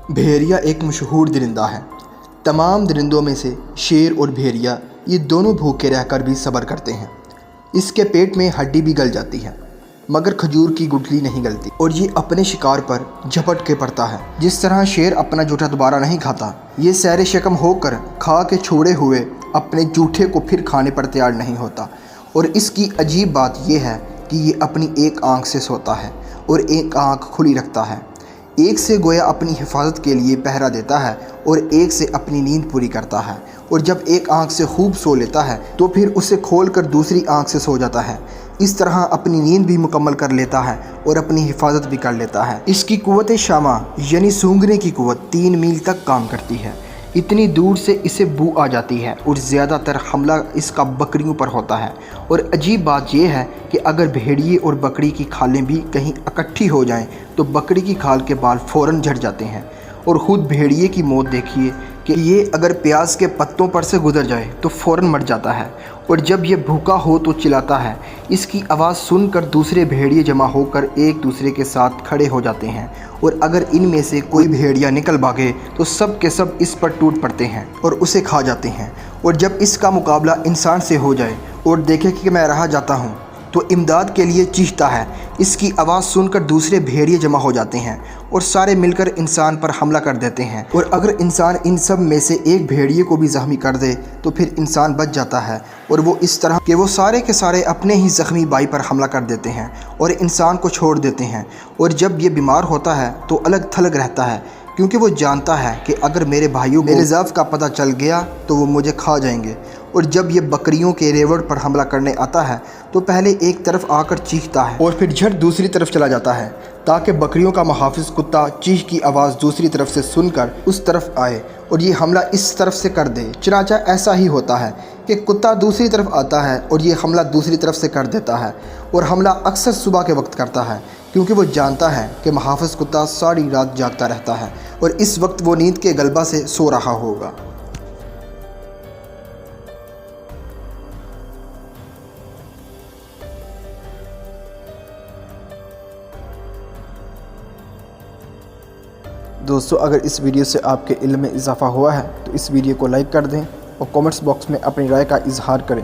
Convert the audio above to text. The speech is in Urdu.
بھیڑیا ایک مشہور درندہ ہے۔ تمام درندوں میں سے شیر اور بھیڑیا یہ دونوں بھوکے رہ کر بھی صبر کرتے ہیں۔ اس کے پیٹ میں ہڈی بھی گل جاتی ہے مگر کھجور کی گٹھلی نہیں گلتی، اور یہ اپنے شکار پر جھپٹ کے پڑتا ہے۔ جس طرح شیر اپنا جوٹا دوبارہ نہیں کھاتا، یہ سیر شکم ہو کر کھا کے چھوڑے ہوئے اپنے جوٹے کو پھر کھانے پر تیار نہیں ہوتا۔ اور اس کی عجیب بات یہ ہے کہ یہ اپنی ایک آنکھ سے سوتا ہے اور ایک آنکھ کھلی رکھتا ہے۔ ایک سے گویا اپنی حفاظت کے لیے پہرا دیتا ہے اور ایک سے اپنی نیند پوری کرتا ہے، اور جب ایک آنکھ سے خوب سو لیتا ہے تو پھر اسے کھول کر دوسری آنکھ سے سو جاتا ہے۔ اس طرح اپنی نیند بھی مکمل کر لیتا ہے اور اپنی حفاظت بھی کر لیتا ہے۔ اس کی قوت شامہ یعنی سونگھنے کی قوت 3 میل تک کام کرتی ہے۔ اتنی دور سے اسے بو آ جاتی ہے اور زیادہ تر حملہ اس کا بکریوں پر ہوتا ہے۔ اور عجیب بات یہ ہے کہ اگر بھیڑیے اور بکری کی کھالیں بھی کہیں اکٹھی ہو جائیں تو بکری کی کھال کے بال فوراً جھڑ جاتے ہیں، اور خود بھیڑیے کی موت دیکھیے کہ یہ اگر پیاز کے پتوں پر سے گزر جائے تو فوراً مر جاتا ہے، اور جب یہ بھوکا ہو تو چلاتا ہے۔ اس کی آواز سن کر دوسرے بھیڑیے جمع ہو کر ایک دوسرے کے ساتھ کھڑے ہو جاتے ہیں، اور اگر ان میں سے کوئی بھیڑیا نکل بھاگے تو سب کے سب اس پر ٹوٹ پڑتے ہیں اور اسے کھا جاتے ہیں۔ اور جب اس کا مقابلہ انسان سے ہو جائے اور دیکھے کہ میں رہا جاتا ہوں تو امداد کے لیے چیختا ہے۔ اس کی آواز سن کر دوسرے بھیڑیے جمع ہو جاتے ہیں اور سارے مل کر انسان پر حملہ کر دیتے ہیں، اور اگر انسان ان سب میں سے ایک بھیڑیے کو بھی زخمی کر دے تو پھر انسان بچ جاتا ہے، اور وہ اس طرح کہ وہ سارے کے سارے اپنے ہی زخمی بھائی پر حملہ کر دیتے ہیں اور انسان کو چھوڑ دیتے ہیں۔ اور جب یہ بیمار ہوتا ہے تو الگ تھلگ رہتا ہے، کیونکہ وہ جانتا ہے کہ اگر میرے بھائیوں کو میرے ضعف کا پتہ چل گیا تو وہ مجھے کھا جائیں گے۔ اور جب یہ بکریوں کے ریوڑ پر حملہ کرنے آتا ہے تو پہلے ایک طرف آ کر چیختا ہے اور پھر جھٹ دوسری طرف چلا جاتا ہے، تاکہ بکریوں کا محافظ کتا چیخ کی آواز دوسری طرف سے سن کر اس طرف آئے اور یہ حملہ اس طرف سے کر دے۔ چنانچہ ایسا ہی ہوتا ہے کہ کتا دوسری طرف آتا ہے اور یہ حملہ دوسری طرف سے کر دیتا ہے، اور حملہ اکثر صبح کے وقت کرتا ہے، کیونکہ وہ جانتا ہے کہ محافظ کتا ساری رات جاگتا رہتا ہے اور اس وقت وہ نیند کے غلبہ سے سو رہا ہوگا۔ دوستو، اگر اس ویڈیو سے آپ کے علم میں اضافہ ہوا ہے تو اس ویڈیو کو لائک کر دیں اور کامنٹس باکس میں اپنی رائے کا اظہار کریں۔